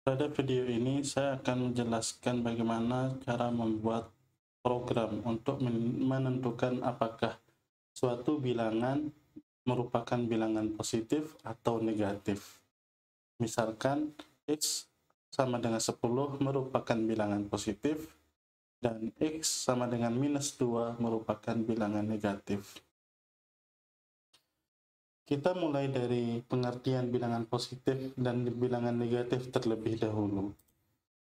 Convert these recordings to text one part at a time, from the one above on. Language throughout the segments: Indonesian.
Pada video ini saya akan menjelaskan bagaimana cara membuat program untuk menentukan apakah suatu bilangan merupakan bilangan positif atau negatif. Misalkan X sama dengan 10 merupakan bilangan positif dan X sama dengan -2 merupakan bilangan negatif. Kita mulai dari pengertian bilangan positif dan bilangan negatif terlebih dahulu.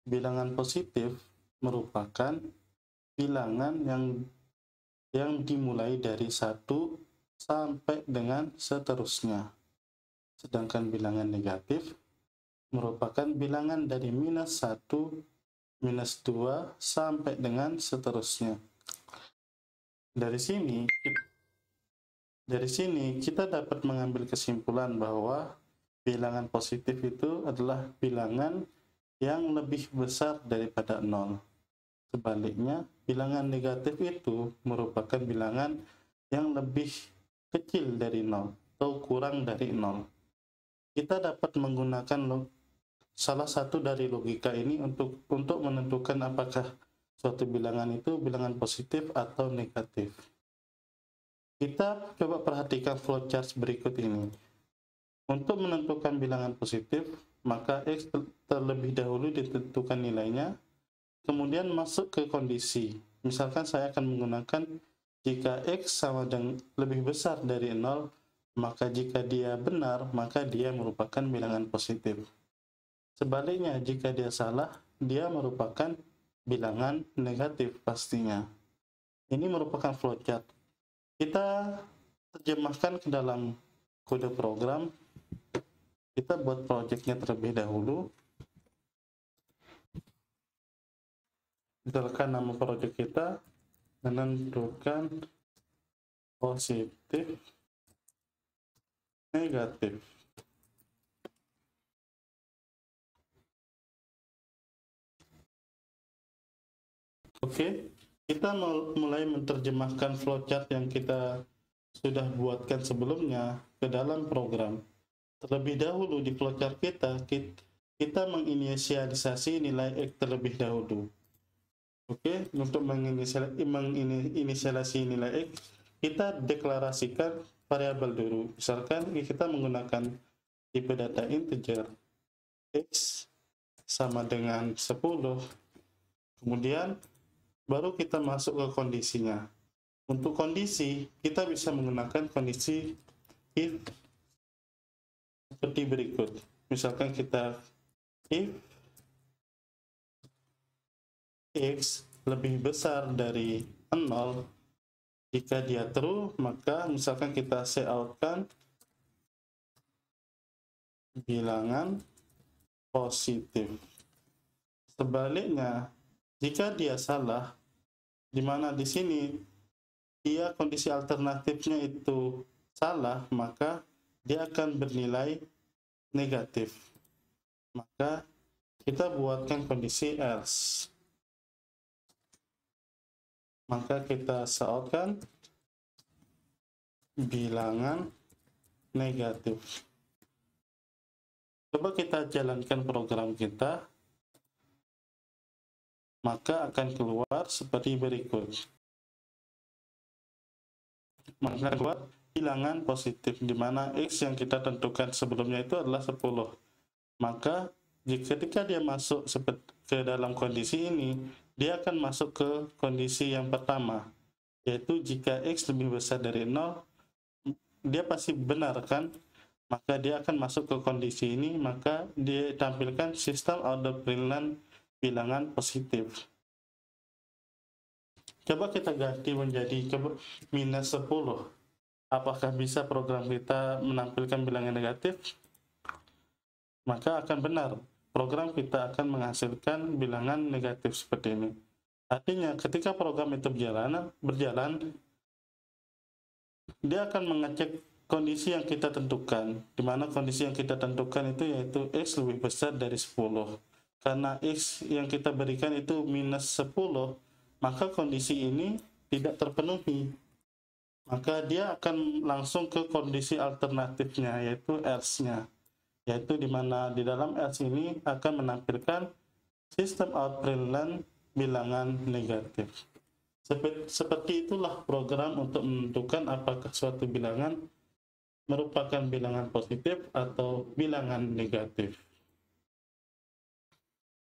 Bilangan positif merupakan bilangan yang dimulai dari 1 sampai dengan seterusnya. Sedangkan bilangan negatif merupakan bilangan dari -1, -2 sampai dengan seterusnya. Dari sini kita dapat mengambil kesimpulan bahwa bilangan positif itu adalah bilangan yang lebih besar daripada 0. Sebaliknya, bilangan negatif itu merupakan bilangan yang lebih kecil dari 0 atau kurang dari 0. Kita dapat menggunakan salah satu dari logika ini untuk menentukan apakah suatu bilangan itu bilangan positif atau negatif. Kita coba perhatikan flowchart berikut ini. Untuk menentukan bilangan positif, maka X terlebih dahulu ditentukan nilainya, kemudian masuk ke kondisi. Misalkan saya akan menggunakan jika X sama dengan lebih besar dari 0, maka jika dia benar, maka dia merupakan bilangan positif. Sebaliknya, jika dia salah, dia merupakan bilangan negatif pastinya. Ini merupakan flowchart. Kita terjemahkan ke dalam kode program. Kita buat projectnya terlebih dahulu. Misalkan nama project kita menentukan positif, negatif. Oke. Kita mulai menerjemahkan flowchart yang kita sudah buatkan sebelumnya ke dalam program. Terlebih dahulu di flowchart kita menginisialisasi nilai X terlebih dahulu. Oke, untuk menginisialisasi nilai X, kita deklarasikan variabel dulu. Misalkan kita menggunakan tipe data integer X sama dengan 10, kemudian baru kita masuk ke kondisinya. Untuk kondisi, kita bisa menggunakan kondisi if seperti berikut. Misalkan kita if X lebih besar dari 0, jika dia true, maka misalkan kita coutkan bilangan positif. Sebaliknya, jika dia salah, di mana di sini dia kondisi alternatifnya itu salah, maka dia akan bernilai negatif. Maka kita buatkan kondisi else. Maka kita coutkan bilangan negatif. Coba kita jalankan program kita, maka akan keluar seperti berikut. Maka keluar bilangan positif, di mana X yang kita tentukan sebelumnya itu adalah 10. Maka ketika dia masuk ke dalam kondisi ini, dia akan masuk ke kondisi yang pertama, yaitu jika X lebih besar dari 0, dia pasti benar kan? Maka dia akan masuk ke kondisi ini, maka dia tampilkan sistem out of brilliant bilangan positif. Coba kita ganti menjadi -10. Apakah bisa program kita menampilkan bilangan negatif? Maka akan benar, program kita akan menghasilkan bilangan negatif seperti ini. Artinya ketika program itu berjalan, dia akan mengecek kondisi yang kita tentukan, di mana kondisi yang kita tentukan itu yaitu X lebih besar dari 10. Karena X yang kita berikan itu -10, maka kondisi ini tidak terpenuhi. Maka dia akan langsung ke kondisi alternatifnya, yaitu else-nya. yaitu di mana di dalam else ini akan menampilkan sistem out print bilangan negatif. Seperti itulah program untuk menentukan apakah suatu bilangan merupakan bilangan positif atau bilangan negatif.